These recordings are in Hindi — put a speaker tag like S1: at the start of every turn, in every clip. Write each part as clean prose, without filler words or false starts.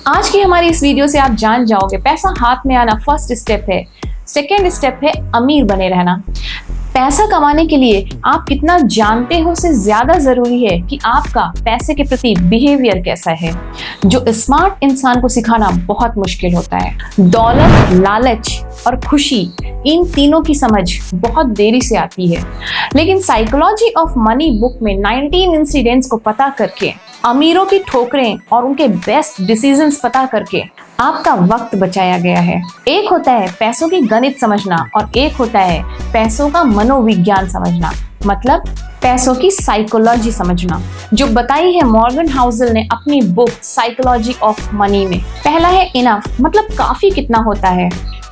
S1: आज की हमारी इस वीडियो से आप जान जाओगे पैसा हाथ में आना फर्स्ट स्टेप है, सेकेंड स्टेप है अमीर बने रहना। पैसा कमाने के लिए आप कितना जानते हो से ज्यादा जरूरी है कि आपका पैसे के प्रति बिहेवियर कैसा है, जो स्मार्ट इंसान को सिखाना बहुत मुश्किल होता है। दौलत, लालच और खुशी, इन तीनों की समझ बहुत देरी से आती है, लेकिन साइकोलॉजी ऑफ मनी बुक में 19 इंसिडेंट्स को पता करके, अमीरों की ठोकरें और उनके बेस्ट डिसीजंस पता करके आपका वक्त बचाया गया है। एक होता है पैसों की गणित समझना और एक होता है पैसों का मनोविज्ञान समझना, मतलब पैसों की साइकोलॉजी समझना, जो बताई है मॉर्गन हाउसल ने अपनी बुक साइकोलॉजी ऑफ मनी में। पहला है इनफ, मतलब काफी कितना होता है,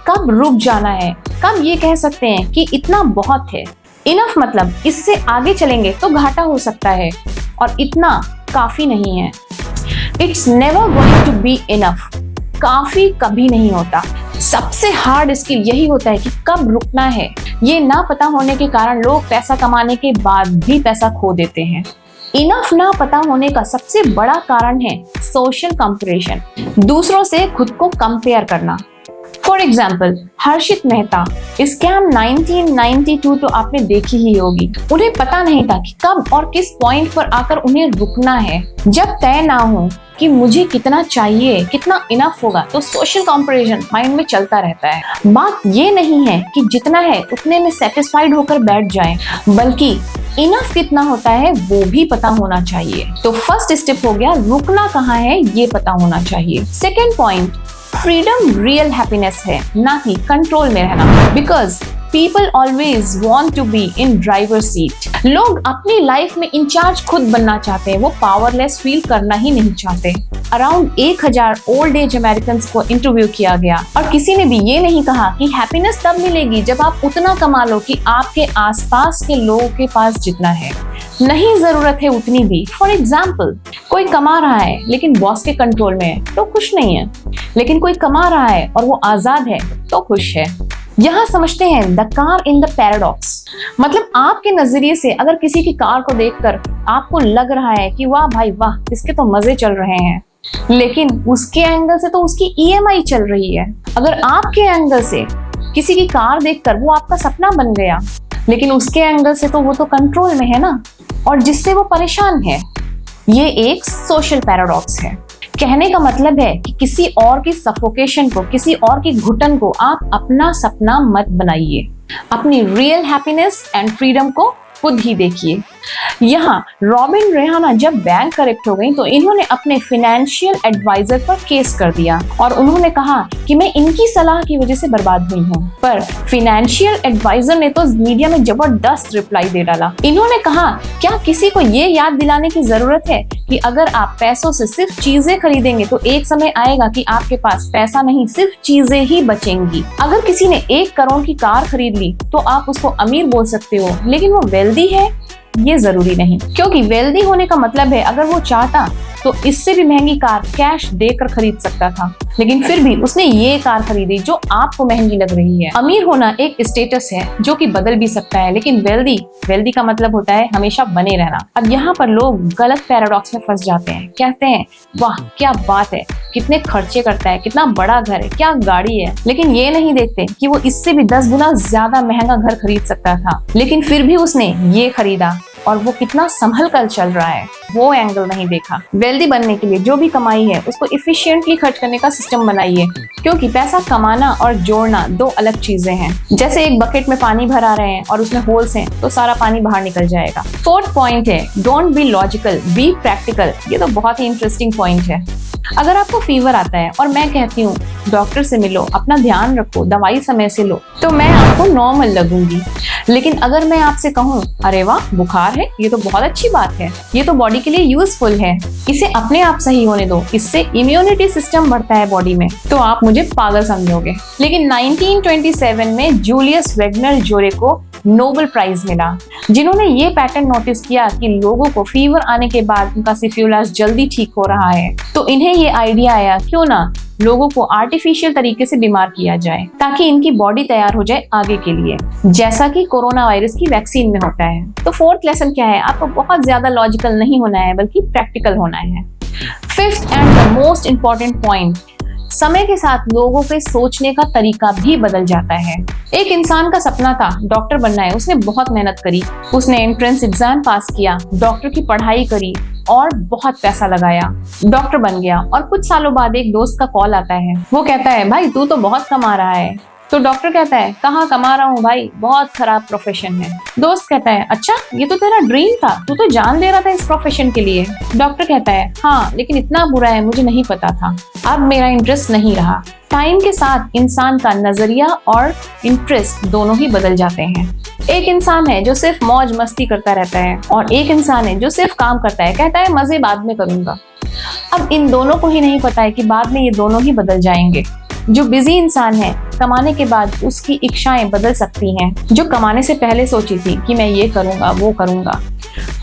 S1: कब रुक जाना है, कब ये कह सकते हैं कि इतना बहुत है। इनफ मतलब इससे आगे चलेंगे तो घाटा हो सकता है, और इतना काफी नहीं है। It's never going to be enough, काफी कभी नहीं होता। सबसे हार्ड स्किल यही होता है कि कब रुकना है। ये ना पता होने के कारण लोग पैसा कमाने के बाद भी पैसा खो देते हैं। इनफ ना पता होने का सबसे बड़ा कारण है सोशल कंपैरिजन, दूसरों से खुद को कंपेयर करना। For example, Harshit Mehta scam 1992 तो आपने देखी ही होगी। उन्हें पता नहीं था कि कब और किस पॉइंट पर आकर उन्हें रुकना है। जब तय ना हो कि मुझे कितना चाहिए, कितना इनफ होगा, तो सोशल कंपैरिजन माइंड में चलता रहता है। बात ये नहीं है कि जितना है उतने में सेटिस्फाइड होकर बैठ जाएं, बल्कि इनफ कितना होता है वो भी पता होना चाहिए। तो फर्स्ट स्टेप हो गया रुकना कहाँ है ये पता होना चाहिए। Second point, freedom real happiness है, ना कि कंट्रोल में रहना। Because people always want to be in driver seat. लोग अपनी लाइफ में इंचार्ज खुद बनना चाहते हैं, वो पावरलेस फील करना ही नहीं चाहते। अराउंड 1000 ओल्ड एज अमेरिकन को इंटरव्यू किया गया और किसी ने भी ये नहीं कहा कि हैप्पीनेस तब मिलेगी जब आप उतना कमा लो कि आपके आसपास के लोगों के पास जितना है, नहीं जरूरत है उतनी भी। फॉर एग्जाम्पल, कोई कमा रहा है लेकिन बॉस के कंट्रोल में है तो खुश नहीं है, लेकिन कोई कमा रहा है और वो आजाद है तो खुश है। यहाँ समझते हैं the car in the paradox, मतलब आपके नजरिए से अगर किसी की कार को देखकर आपको लग रहा है कि वाह भाई वाह, इसके तो मजे चल रहे हैं, लेकिन उसके एंगल से तो उसकी EMI चल रही है। अगर आपके एंगल से किसी की कार देखकर वो आपका सपना बन गया, लेकिन उसके एंगल से तो वो तो कंट्रोल में है ना, और जिससे वो परेशान है। ये एक सोशल पैराडॉक्स है। कहने का मतलब है कि किसी और की सफोकेशन को, किसी और की घुटन को आप अपना सपना मत बनाइए। अपनी रियल हैप्पीनेस एंड फ्रीडम को खुद ही देखिए। यहाँ रॉबिन रेहाना जब बैंक करेक्ट हो गई तो इन्होंने अपने फाइनेंशियल एडवाइजर पर केस कर दिया और उन्होंने कहा कि मैं इनकी सलाह की वजह से बर्बाद हुई हूँ। पर फाइनेंशियल एडवाइजर ने तो मीडिया में जबरदस्त रिप्लाई दे डाला। इन्होंने कहा, क्या किसी को ये याद दिलाने की जरूरत है कि अगर आप पैसों से सिर्फ चीजें खरीदेंगे तो एक समय आएगा कि आपके पास पैसा नहीं, सिर्फ चीजें ही बचेंगी। अगर किसी ने 1 करोड़ की कार खरीद ली तो आप उसको अमीर बोल सकते हो, लेकिन वो वेल्दी है ये जरूरी नहीं, क्योंकि वेल्दी होने का मतलब है अगर वो चाहता तो इससे भी महंगी कार कैश देकर खरीद सकता था, लेकिन फिर भी उसने ये कार खरीदी जो आपको महंगी लग रही है। अमीर होना एक स्टेटस है जो कि बदल भी सकता है, लेकिन वेल्दी का मतलब होता है हमेशा बने रहना। अब यहाँ पर लोग गलत पैराडॉक्स में फंस जाते हैं। कहते हैं वाह क्या बात है, कितने खर्चे करता है, कितना बड़ा घर है, क्या गाड़ी है, लेकिन ये नहीं देखते कि वो इससे भी 10 गुना ज्यादा महंगा घर खरीद सकता था, लेकिन फिर भी उसने ये खरीदा और वो कितना संभल कर चल रहा है, वो एंगल नहीं देखा। वेल्दी बनने के लिए जो भी कमाई है उसको इफिशिएंटली खर्च करने का सिस्टम बनाइए, क्योंकि पैसा कमाना और जोड़ना 2 अलग चीजें हैं। जैसे एक बकेट में पानी भरा रहे हैं और उसमें होल्स हैं तो सारा पानी बाहर निकल जाएगा। 4th पॉइंट है don't be logical, be practical. ये तो बहुत ही इंटरेस्टिंग पॉइंट है। अगर आपको फीवर आता है और मैं कहती हूँ डॉक्टर से मिलो, अपना ध्यान रखो, दवाई समय से लो, तो मैं आपको नॉर्मल लगूंगी। लेकिन अगर मैं आपसे कहूँ अरे वाह बुखार है, ये तो बहुत अच्छी बात है, ये तो बॉडी के लिए यूजफुल है, इसे अपने आप सही होने दो, इससे इम्यूनिटी सिस्टम बढ़ता है बॉडी में, तो आप मुझे पागल समझोगे। लेकिन 1927 में जूलियस वेगनर जोरे को नोबेल प्राइज मिला, जिन्होंने ये पैटर्न नोटिस किया कि लोगों को फीवर आने के बाद उनका सिफिलिस जल्दी ठीक हो रहा है। तो इन्हें ये आइडिया आया क्यों ना लोगों को आर्टिफिशियल तरीके से बीमार किया जाए ताकि इनकी बॉडी तैयार हो जाए आगे के लिए, जैसा कि कोरोना वायरस की वैक्सीन में होता है। तो 4th लेसन क्या है, आपको बहुत ज्यादा लॉजिकल नहीं होना है बल्कि प्रैक्टिकल होना है। Fifth and the most important point, समय के साथ लोगों के सोचने का तरीका भी बदल जाता है। एक इंसान का सपना था डॉक्टर बनना है, उसने बहुत मेहनत करी, उसने एंट्रेंस एग्जाम पास किया, डॉक्टर की पढ़ाई करी और बहुत पैसा लगाया, डॉक्टर बन गया। और कुछ सालों बाद एक दोस्त का कॉल आता है, वो कहता है भाई तू तो बहुत कमा रहा है। तो डॉक्टर कहता है कहाँ कमा रहा हूँ भाई, बहुत खराब प्रोफेशन है। दोस्त कहता है अच्छा ये तो तेरा ड्रीम था, तू तो जान दे रहा था इस प्रोफेशन के लिए। डॉक्टर कहता है हाँ लेकिन इतना बुरा है मुझे नहीं पता था, अब मेरा इंटरेस्ट नहीं रहा। टाइम के साथ इंसान का नजरिया और इंटरेस्ट दोनों ही बदल जाते हैं। एक इंसान है जो सिर्फ मौज मस्ती करता रहता है और एक इंसान है जो सिर्फ काम करता है, कहता है मजे बाद में करूंगा। अब इन दोनों को ही नहीं पता है कि बाद में ये दोनों ही बदल जाएंगे। जो बिजी इंसान है कमाने के बाद उसकी इच्छाएं बदल सकती हैं, जो कमाने से पहले सोची थी कि मैं ये करूंगा वो करूंगा।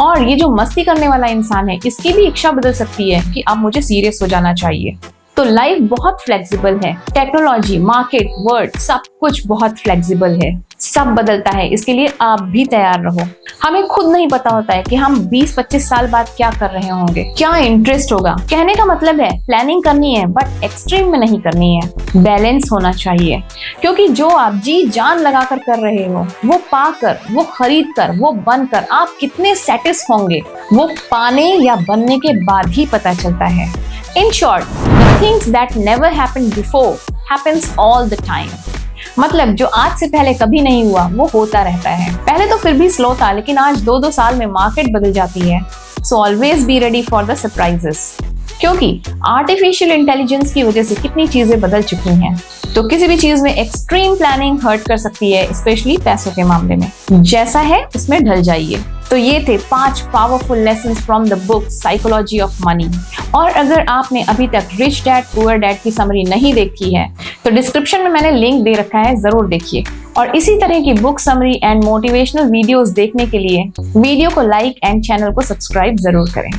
S1: और ये जो मस्ती करने वाला इंसान है इसकी भी इच्छा बदल सकती है कि अब मुझे सीरियस हो जाना चाहिए। तो लाइफ बहुत फ्लेक्सिबल है, टेक्नोलॉजी, मार्केट, वर्ल्ड सब कुछ बहुत फ्लेक्सिबल है, सब बदलता है, इसके लिए आप भी तैयार रहो। हमें खुद नहीं पता होता है कि हम 20-25 साल बाद क्या कर रहे होंगे, क्या इंटरेस्ट होगा। कहने का मतलब है प्लानिंग करनी है बट एक्सट्रीम में नहीं करनी है, बैलेंस होना चाहिए। क्योंकि जो आप जी जान लगाकर कर रहे हो वो पाकर, वो खरीद कर, वो बनकर आप कितने सेटिस्फाइड होंगे वो पाने या बनने के बाद ही पता चलता है। In short, the things that never happened before happens all the time. मतलब जो आज से पहले कभी नहीं हुआ वो होता रहता है। पहले तो फिर भी स्लो था लेकिन आज 2-2 साल में मार्केट बदल जाती है। So always be ready for the surprises. क्योंकि आर्टिफिशियल इंटेलिजेंस की वजह से कितनी चीजें बदल चुकी हैं, तो किसी भी चीज में एक्सट्रीम प्लानिंग हर्ट कर सकती है, स्पेशली पैसों के मामले में। जैसा है उसमें ढल जाइए। तो ये थे 5 powerful lessons from the book psychology of money. और अगर आपने अभी तक रिच डैड पुअर डैड की समरी नहीं देखी है तो डिस्क्रिप्शन में मैंने लिंक दे रखा है, जरूर देखिए। और इसी तरह की book summary and motivational videos देखने के लिए वीडियो को लाइक एंड चैनल को सब्सक्राइब जरूर करें।